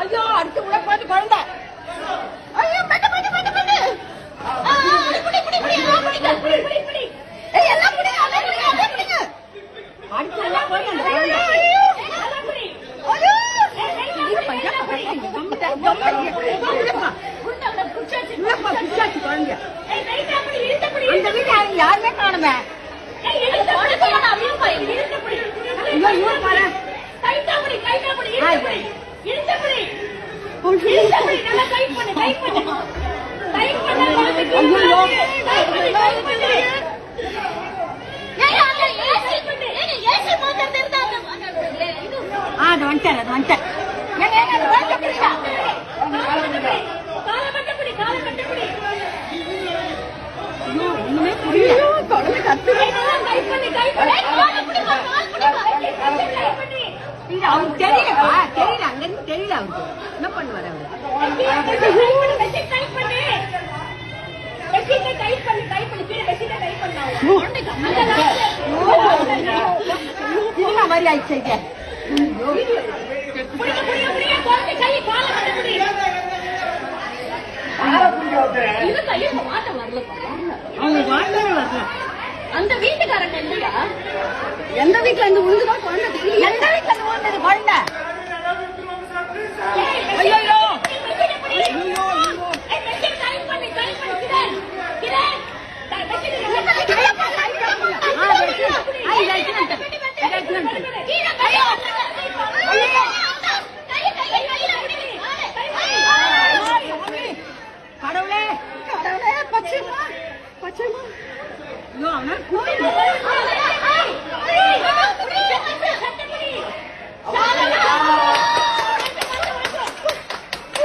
ஐயோ அடுத்து உள்ள போது குழந்தை ஐயோ பட்டு பட்டு பட்டு பட்டு புடி புடி புடி எல்லாம் புடி புடி புடி ஏய் எல்லாம் புடி அத புடி அத புடிங்க அடுத்து உள்ள போது குழந்தை ஐயோ எல்லாம் புடி ஐயோ இது பையா குண்டல குச்சாச்சி குச்சாச்சி குழந்தை ஏய் ரைட்டா புடி இழுத்து புடி அந்த வீட்ல யாருமே காணோமே ஏய் இழுத்து புடி போடா அப்படியே போய் இழுத்து புடி ஐயோ இவன் பாரு ரைட்டா புடி இழுத்து புடி இழுத்து புடி இழுத்து புடி நல்லா டைட் பண்ணு டைட் பண்ணு டைட் பண்ணு ஐயோ டைட் பண்ணு ஏய் அந்த ஏசி பண்ணு ஏசி மோட்டர் இருந்தாங்க இது அது வந்துட்ட ஏங்க வாங்க புடிடா கால கட்ட புடி ஐயோ இன்னுமே புரியல தொடல கத்து டைட் பண்ணு கால புடி கால் புடி டைட் பண்ணு இது அவருக்கு தெரியலப்பா தெரியல அங்க தெரியல அவருக்கு என்ன பண்ணுவாரு அவரு டைட் பண்ணு வெசிட்ட டைட் பண்ணு கீழ வெசிட்ட டைட் பண்ணு இதுல மாதிரி ஆயிடுச்சு இது புடி கோட்டி கை கால கட்ட புடி இது கைய மாட்ட வரல அவங்க வாட்டே வரல அந்த வீட்டுக்காரங்க இல்லையா எந்த வீட்ல இருந்து உழுதுதான் குழந்தை தெரியல எந்த வீட்ல இருந்து உழுந்தது குழந்தை ஐயோ ஐயோ கடவுளே கடவுளே பச்சைமா பச்சைமா ஐயோ அவன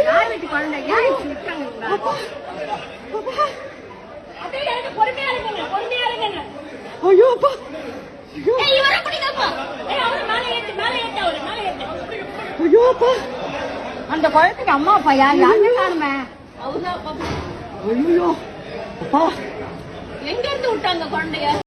யார் வீட்டு குழந்தை யார் விட்டாங்க ஐயோ அப்பா ஐயோ அப்பா அந்த குழந்தைக்கு அம்மா அப்பா யாருமே காணுமே ஐயோ அப்பா எங்க இருந்து விட்டாங்க குழந்தைய